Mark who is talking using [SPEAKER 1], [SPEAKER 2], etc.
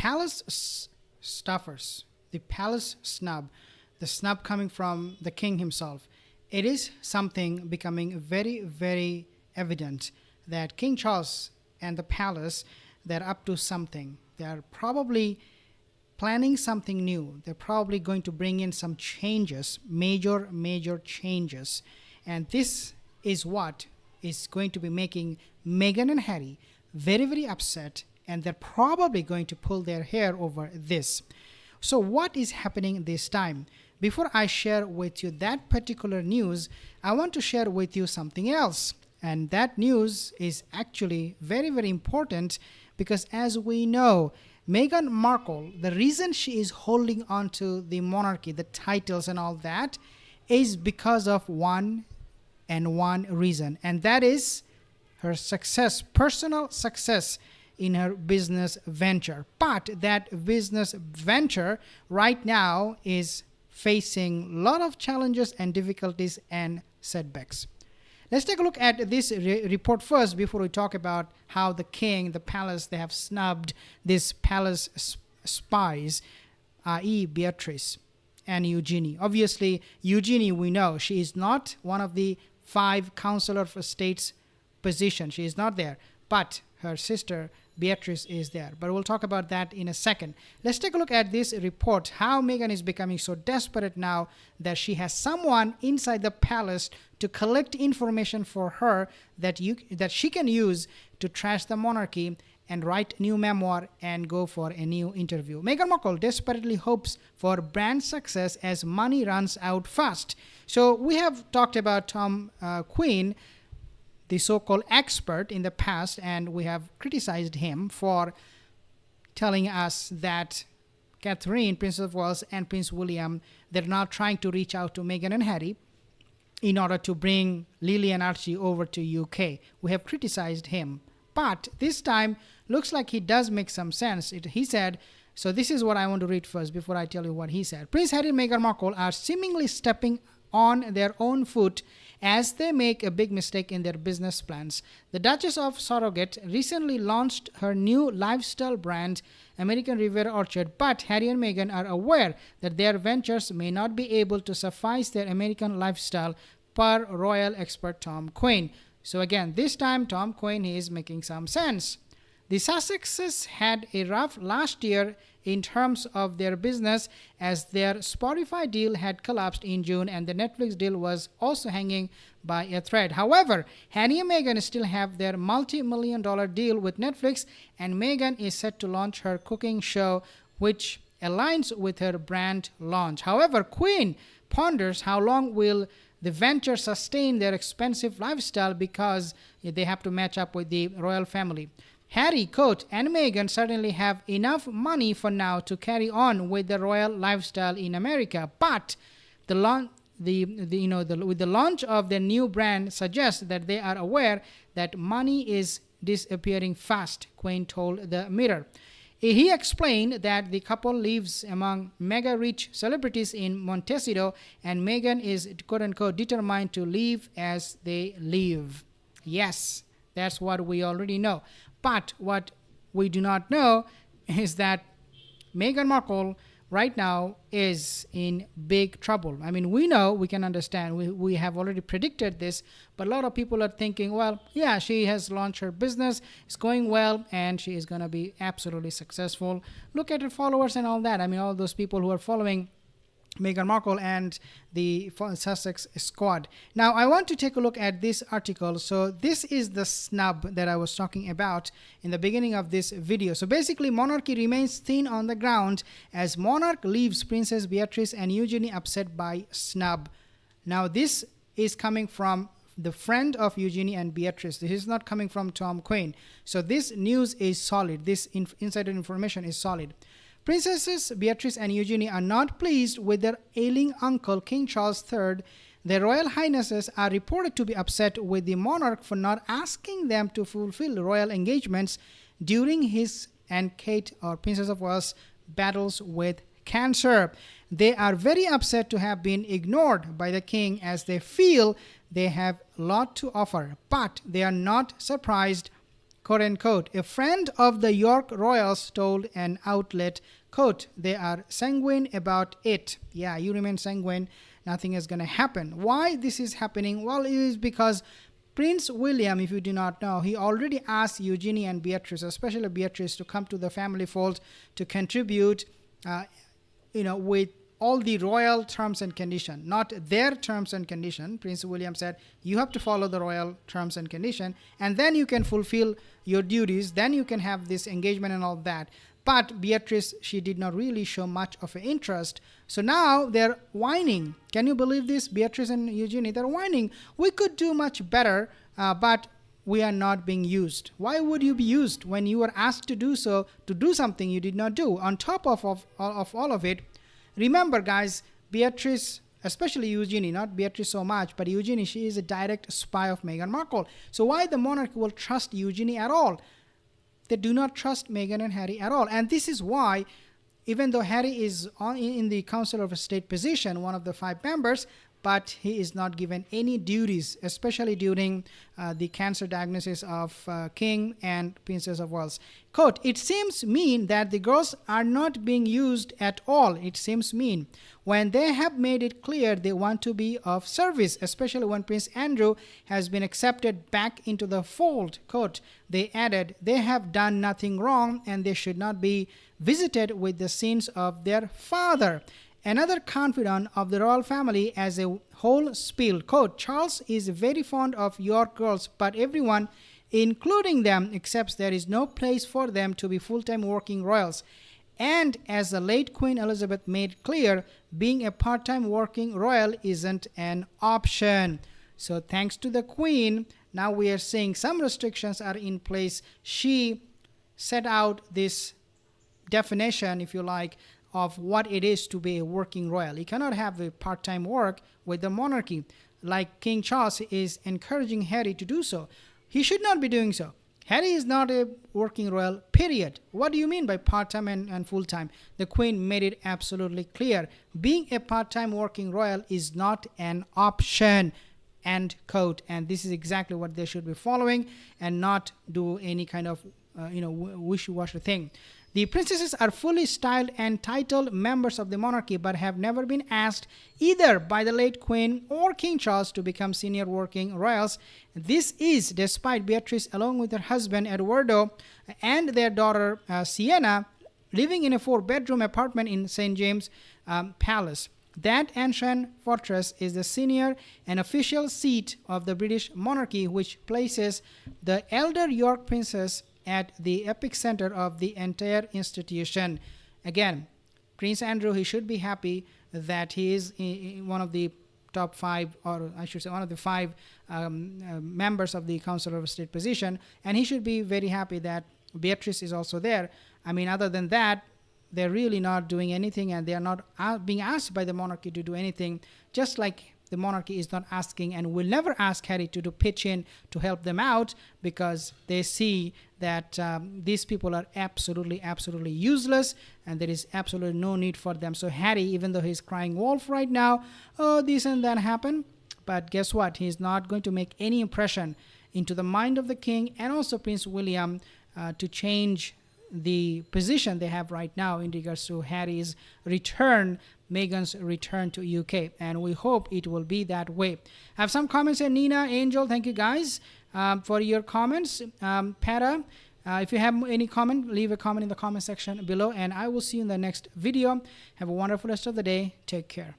[SPEAKER 1] palace stuffers, the palace snub, the snub coming from the king himself, it is something becoming very, very evident that King Charles and the palace, they're up to something. They are probably planning something new. They're probably going to bring in some changes, major changes. And this is what is going to be making Meghan and Harry very, very upset, and they're probably going to pull their hair over this. So what is happening this time? Before I share with you that particular news, I want to share with you something else. And that news is actually very, very important because, as we know, Meghan Markle, the reason she is holding on to the monarchy, the titles and all that, is because of one reason, and that is her success, personal success in her business venture. But that business venture right now is facing a lot of challenges and difficulties and setbacks. Let's take a look at this report first before we talk about how the king, the palace, they have snubbed these palace spies, i.e. Beatrice and Eugenie. Obviously, Eugenie, we know, she is not one of the 5 counselor for state's position. She is not there. But her sister Beatrice is there. But we'll talk about that in a second. Let's take a look at this report, how Meghan is becoming so desperate now that she has someone inside the palace to collect information for her that she can use to trash the monarchy and write new memoir and go for a new interview. Meghan Markle desperately hopes for brand success as money runs out fast. So we have talked about Tom Quinn, the so-called expert in the past, and we have criticized him for telling us that Catherine, Princess of Wales, and Prince William, they're now trying to reach out to Meghan and Harry in order to bring Lily and Archie over to UK. We have criticized him. But this time, looks like he does make some sense. He said, so this is what I want to read first before I tell you what he said. Prince Harry and Meghan Markle are seemingly stepping on their own foot as they make a big mistake in their business plans. The Duchess of Surrogate recently launched her new lifestyle brand, American Riviera Orchard, but Harry and Meghan are aware that their ventures may not be able to suffice their American lifestyle, per royal expert Tom Quinn. So again, this time Tom Quinn is making some sense. The Sussexes had a rough last year in terms of their business as their Spotify deal had collapsed in June and the Netflix deal was also hanging by a thread. However, Harry and Meghan still have their multi-million-dollar deal with Netflix, and Meghan is set to launch her cooking show, which aligns with her brand launch. However, Quinn ponders how long will the venture sustain their expensive lifestyle because they have to match up with the royal family. Harry, quote, and Meghan certainly have enough money for now to carry on with the royal lifestyle in America, but with the launch of their new brand suggests that they are aware that money is disappearing fast, Quinn told the Mirror. He explained that the couple lives among mega-rich celebrities in Montecito, and Meghan is, quote-unquote, determined to live as they live. Yes, that's what we already know. But what we do not know is that Meghan Markle right now is in big trouble. I mean, we know, we can understand, we have already predicted this, but a lot of people are thinking, well, yeah, she has launched her business, it's going well, and she is going to be absolutely successful. Look at her followers and all that. I mean, all those people who are following Meghan Markle and the Sussex squad. Now, I want to take a look at this article. So this is the snub that I was talking about in the beginning of this video. So basically, monarchy remains thin on the ground as monarch leaves Princess Beatrice and Eugenie upset by snub. Now, this is coming from the friend of Eugenie and Beatrice. This is not coming from Tom Quinn. So this news is solid. This insider information is solid. Princesses Beatrice and Eugenie are not pleased with their ailing uncle, King Charles III. Their Royal Highnesses are reported to be upset with the monarch for not asking them to fulfill royal engagements during his and Kate, or Princess of Wales, battles with cancer. They are very upset to have been ignored by the king as they feel they have a lot to offer, but they are not surprised quote unquote. A friend of the York royals told an outlet, quote, they are sanguine about it. Yeah, you remain sanguine. Nothing is going to happen. Why this is happening? Well, it is because Prince William, if you do not know, he already asked Eugenie and Beatrice, especially Beatrice, to come to the family fold to contribute, with all the royal terms and condition, not their terms and condition. Prince William said, you have to follow the royal terms and condition, and then you can fulfill your duties, then you can have this engagement and all that. But Beatrice, she did not really show much of an interest. So now they're whining. Can you believe this? Beatrice and Eugenie, they're whining. We could do much better, but we are not being used. Why would you be used when you were asked to do so, to do something you did not do? On top of all of it, remember guys, Beatrice, especially Eugenie, not Beatrice so much, but Eugenie, she is a direct spy of Meghan Markle. So why the monarch will trust Eugenie at all? They do not trust Meghan and Harry at all. And this is why, even though Harry is in the Council of State position, one of the 5 members, but he is not given any duties, especially during the cancer diagnosis of King and Princess of Wales. Quote, it seems mean that the girls are not being used at all. It seems mean when they have made it clear they want to be of service, especially when Prince Andrew has been accepted back into the fold. Quote, they added, they have done nothing wrong and they should not be visited with the sins of their father. Another confidant of the royal family as a whole spilled, quote, Charles is very fond of York girls, but everyone, including them, accepts there is no place for them to be full-time working royals. And as the late Queen Elizabeth made clear, being a part-time working royal isn't an option. So thanks to the Queen, now we are seeing some restrictions are in place. She set out this definition, if you like, of what it is to be a working royal. You cannot have a part-time work with the monarchy. Like King Charles is encouraging Harry to do so. He should not be doing so. Harry is not a working royal, period. What do you mean by part-time and full-time? The Queen made it absolutely clear. Being a part-time working royal is not an option, end quote. And this is exactly what they should be following and not do any kind of wishy-washy thing. The princesses are fully styled and titled members of the monarchy but have never been asked either by the late Queen or King Charles to become senior working royals. This is despite Beatrice, along with her husband Eduardo and their daughter Sienna, living in a 4-bedroom apartment in St. James Palace. That ancient fortress is the senior and official seat of the British monarchy, which places the elder York princess at the epicenter of the entire institution. Again, Prince Andrew, he should be happy that he is one of the top 5, or I should say one of the 5 members of the Council of State position, and he should be very happy that Beatrice is also there. I mean, other than that, they're really not doing anything, and they are not being asked by the monarchy to do anything, just like the monarchy is not asking and will never ask Harry to pitch in to help them out, because they see that these people are absolutely useless and there is absolutely no need for them. So Harry, even though he's crying wolf right now, oh, this and that happened, but guess what? He's not going to make any impression into the mind of the king and also Prince William to change the position they have right now in regards to Harry's return, Meghan's return to UK, and we hope it will be that way. I have some comments here. Nina, Angel, thank you guys for your comments. Para, if you have any comment, leave a comment in the comment section below, and I will see you in the next video. Have a wonderful rest of the day. Take care.